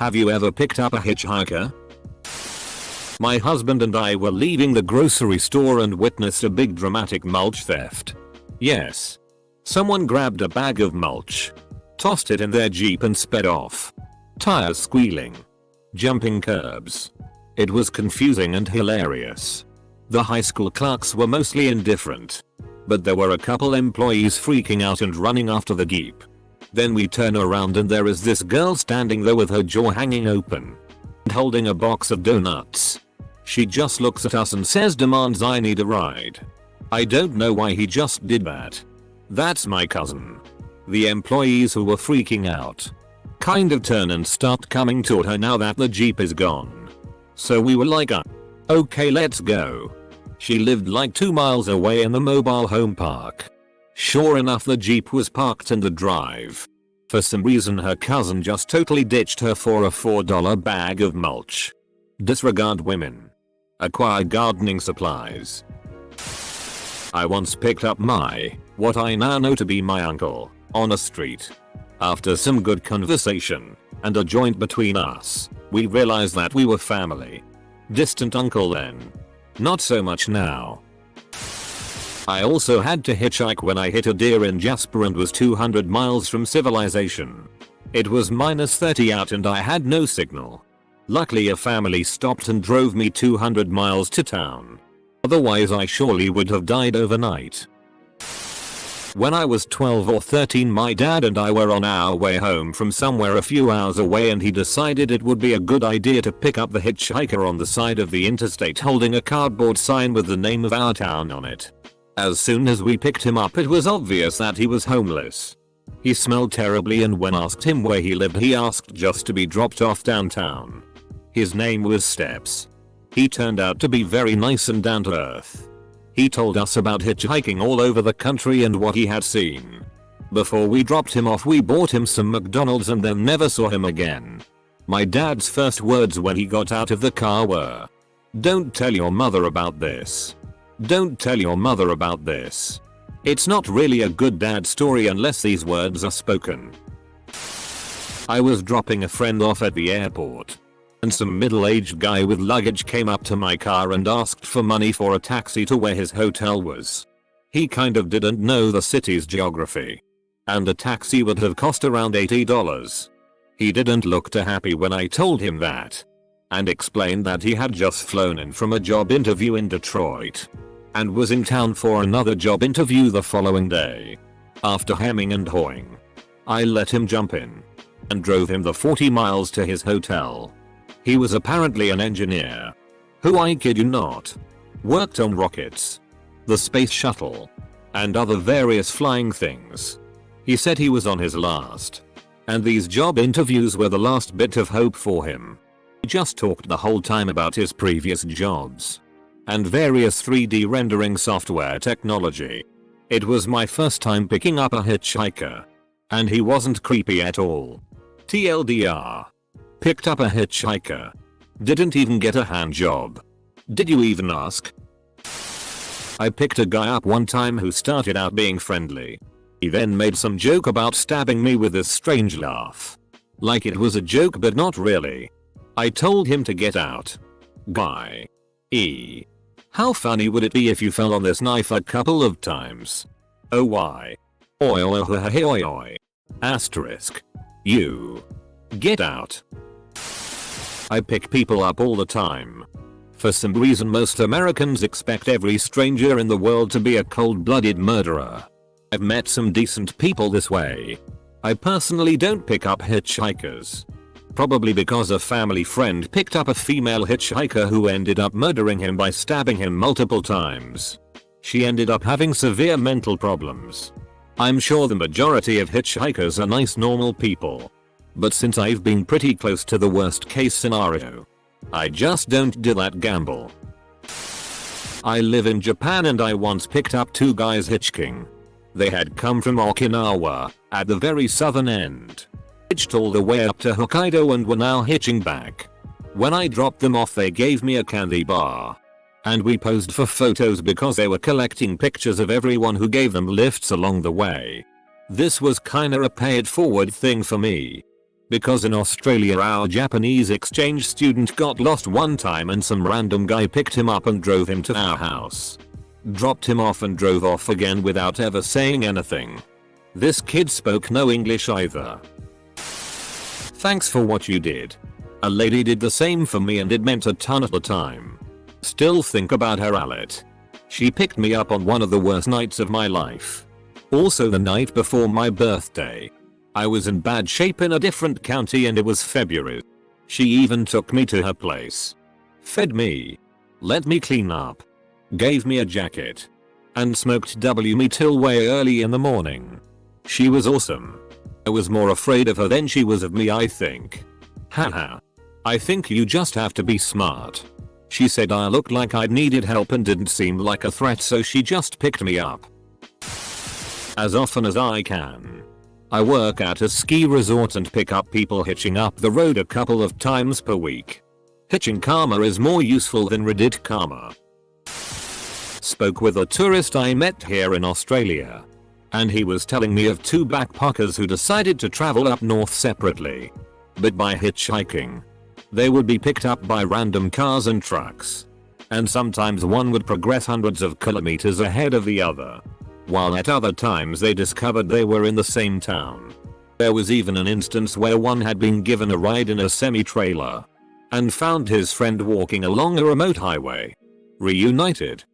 Have you ever picked up a hitchhiker? My husband and I were leaving the grocery store and witnessed a big dramatic mulch theft. Yes. Someone grabbed a bag of mulch, tossed it in their Jeep and sped off. Tires squealing. Jumping curbs. It was confusing and hilarious. The high school clerks were mostly indifferent, but there were a couple employees freaking out and running after the Jeep. Then we turn around and there is this girl standing there with her jaw hanging open and holding a box of donuts. She just looks at us and says, demands I need a ride. I don't know why he just did that. That's my cousin. The employees who were freaking out kind of turn and start coming toward her now that the Jeep is gone. So we were like, okay, let's go. She lived like 2 miles away in the mobile home park. Sure enough, the Jeep was parked in the drive. For some reason her cousin just totally ditched her for a $4 bag of mulch. Disregard women. Acquire gardening supplies. I once picked up what I now know to be my uncle, on a street. After some good conversation and a joint between us, we realized that we were family. Distant uncle then. Not so much now. I also had to hitchhike when I hit a deer in Jasper and was 200 miles from civilization. It was -30 out and I had no signal. Luckily a family stopped and drove me 200 miles to town. Otherwise I surely would have died overnight. When I was 12 or 13, my dad and I were on our way home from somewhere a few hours away and he decided it would be a good idea to pick up the hitchhiker on the side of the interstate holding a cardboard sign with the name of our town on it. As soon as we picked him up, it was obvious that he was homeless. He smelled terribly and when asked him where he lived, he asked just to be dropped off downtown. His name was Steps. He turned out to be very nice and down to earth. He told us about hitchhiking all over the country and what he had seen. Before we dropped him off, we bought him some McDonald's and then never saw him again. My dad's first words when he got out of the car were, "Don't tell your mother about this. Don't tell your mother about this." It's not really a good dad story unless these words are spoken. I was dropping a friend off at the airport, and some middle-aged guy with luggage came up to my car and asked for money for a taxi to where his hotel was. He kind of didn't know the city's geography, and a taxi would have cost around $80. He didn't look too happy when I told him that, and explained that he had just flown in from a job interview in Detroit, and was in town for another job interview the following day. After hemming and hawing, I let him jump in, and drove him the 40 miles to his hotel. He was apparently an engineer, who, I kid you not, worked on rockets, the space shuttle, and other various flying things. He said he was on his last, and these job interviews were the last bit of hope for him. He just talked the whole time about his previous jobs and various 3D rendering software technology. It was my first time picking up a hitchhiker, and he wasn't creepy at all. TLDR. Picked up a hitchhiker. Didn't even get a hand job. Did you even ask? I picked a guy up one time who started out being friendly. He then made some joke about stabbing me with this strange laugh. Like it was a joke but not really. I told him to get out. Guy. How funny would it be if you fell on this knife a couple of times? Oh why? Oi oi oi oi oi. Asterisk. You. Get out. I pick people up all the time. For some reason most Americans expect every stranger in the world to be a cold-blooded murderer. I've met some decent people this way. I personally don't pick up hitchhikers. Probably because a family friend picked up a female hitchhiker who ended up murdering him by stabbing him multiple times. She ended up having severe mental problems. I'm sure the majority of hitchhikers are nice normal people, but since I've been pretty close to the worst case scenario, I just don't do that gamble. I live in Japan and I once picked up 2 guys hitchhiking. They had come from Okinawa, at the very southern end, hitched all the way up to Hokkaido and were now hitching back. When I dropped them off they gave me a candy bar, and we posed for photos because they were collecting pictures of everyone who gave them lifts along the way. This was kinda a pay it forward thing for me. Because in Australia our Japanese exchange student got lost one time and some random guy picked him up and drove him to our house. Dropped him off and drove off again without ever saying anything. This kid spoke no English either. Thanks for what you did. A lady did the same for me and it meant a ton at the time. Still think about her a lot. She picked me up on one of the worst nights of my life. Also the night before my birthday. I was in bad shape in a different county and it was February. She even took me to her place. Fed me. Let me clean up. Gave me a jacket. And smoked me till way early in the morning. She was awesome. I was more afraid of her than she was of me, I think. Haha. I think you just have to be smart. She said I looked like I needed help and didn't seem like a threat, so she just picked me up. As often as I can. I work at a ski resort and pick up people hitching up the road a couple of times per week. Hitching karma is more useful than Reddit karma. Spoke with a tourist I met here in Australia. And he was telling me of two backpackers who decided to travel up north separately. But by hitchhiking. They would be picked up by random cars and trucks. And sometimes one would progress hundreds of kilometers ahead of the other. While at other times they discovered they were in the same town. There was even an instance where one had been given a ride in a semi-trailer. And found his friend walking along a remote highway. Reunited.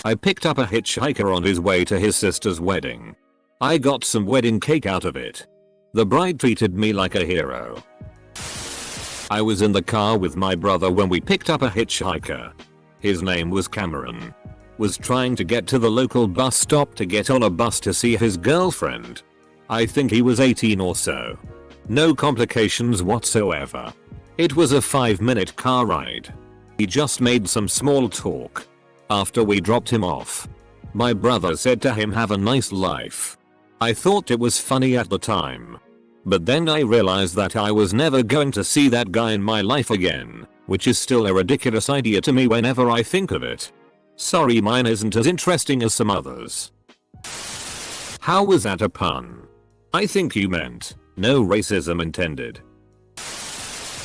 I picked up a hitchhiker on his way to his sister's wedding. I got some wedding cake out of it. The bride treated me like a hero. I was in the car with my brother when we picked up a hitchhiker. His name was Cameron. Was trying to get to the local bus stop to get on a bus to see his girlfriend. I think he was 18 or so. No complications whatsoever. It was a 5-minute car ride. He just made some small talk. After we dropped him off. My brother said to him, "Have a nice life." I thought it was funny at the time. But then I realized that I was never going to see that guy in my life again, which is still a ridiculous idea to me whenever I think of it. Sorry, mine isn't as interesting as some others. How was that a pun? I think you meant, no racism intended.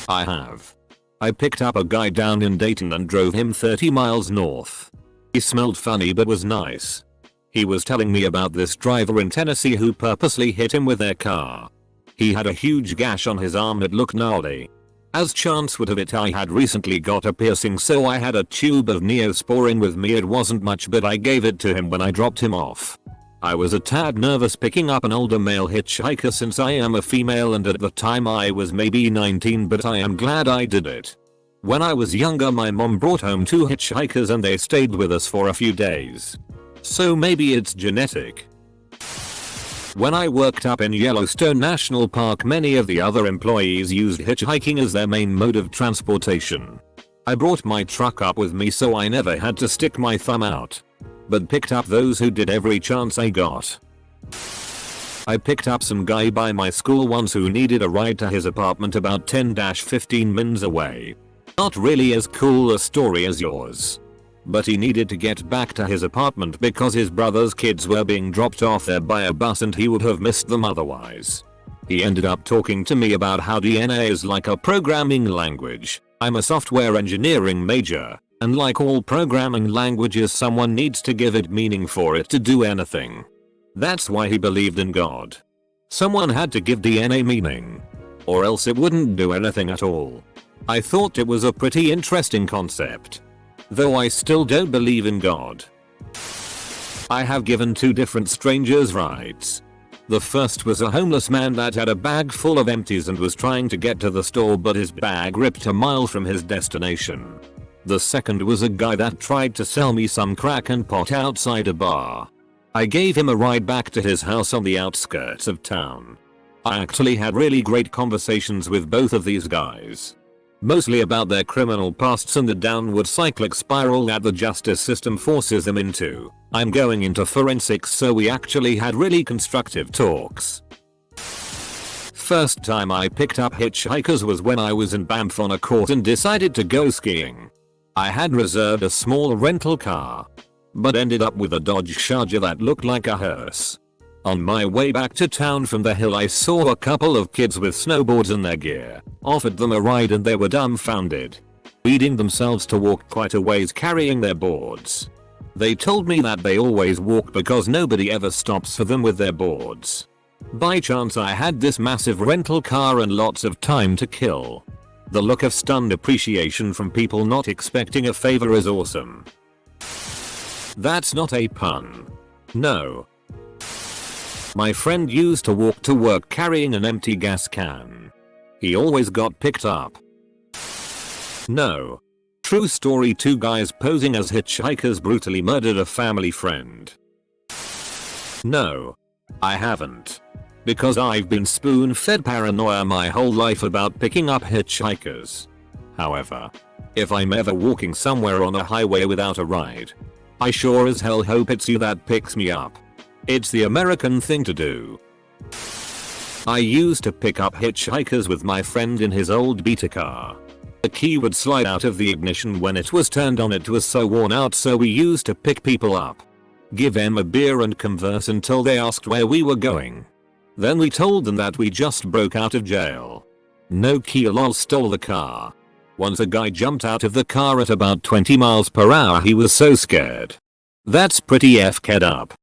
I have. I picked up a guy down in Dayton and drove him 30 miles north. He smelled funny but was nice. He was telling me about this driver in Tennessee who purposely hit him with their car. He had a huge gash on his arm that looked gnarly. As chance would have it, I had recently got a piercing, so I had a tube of Neosporin with me. It wasn't much, but I gave it to him when I dropped him off. I was a tad nervous picking up an older male hitchhiker since I am a female, and at the time I was maybe 19, but I am glad I did it. When I was younger, my mom brought home 2 hitchhikers and they stayed with us for a few days. So maybe it's genetic. When I worked up in Yellowstone National Park, many of the other employees used hitchhiking as their main mode of transportation. I brought my truck up with me so I never had to stick my thumb out. But picked up those who did every chance I got. I picked up some guy by my school once who needed a ride to his apartment about 10-15 minutes away. Not really as cool a story as yours. But he needed to get back to his apartment because his brother's kids were being dropped off there by a bus and he would have missed them otherwise. He ended up talking to me about how DNA is like a programming language. I'm a software engineering major, and like all programming languages, someone needs to give it meaning for it to do anything. That's why he believed in God. Someone had to give DNA meaning. Or else it wouldn't do anything at all. I thought it was a pretty interesting concept. Though I still don't believe in God. I have given 2 different strangers rides. The first was a homeless man that had a bag full of empties and was trying to get to the store, but his bag ripped a mile from his destination. The second was a guy that tried to sell me some crack and pot outside a bar. I gave him a ride back to his house on the outskirts of town. I actually had really great conversations with both of these guys. Mostly about their criminal pasts and the downward cyclic spiral that the justice system forces them into. I'm going into forensics, so we actually had really constructive talks. First time I picked up hitchhikers was when I was in Banff on a court and decided to go skiing. I had reserved a small rental car, but ended up with a Dodge Charger that looked like a hearse. On my way back to town from the hill I saw a couple of kids with snowboards in their gear, offered them a ride and they were dumbfounded, leading themselves to walk quite a ways carrying their boards. They told me that they always walk because nobody ever stops for them with their boards. By chance I had this massive rental car and lots of time to kill. The look of stunned appreciation from people not expecting a favor is awesome. That's not a pun. No. My friend used to walk to work carrying an empty gas can. He always got picked up. No. True story, 2 guys posing as hitchhikers brutally murdered a family friend. No. I haven't. Because I've been spoon-fed paranoia my whole life about picking up hitchhikers. However, if I'm ever walking somewhere on a highway without a ride, I sure as hell hope it's you that picks me up. It's the American thing to do. I used to pick up hitchhikers with my friend in his old beater car. The key would slide out of the ignition when it was turned on. It was so worn out, so we used to pick people up, give them a beer and converse until they asked where we were going. Then we told them that we just broke out of jail. No key, lol, stole the car. Once a guy jumped out of the car at about 20 miles per hour. He was so scared. That's pretty f***ed up.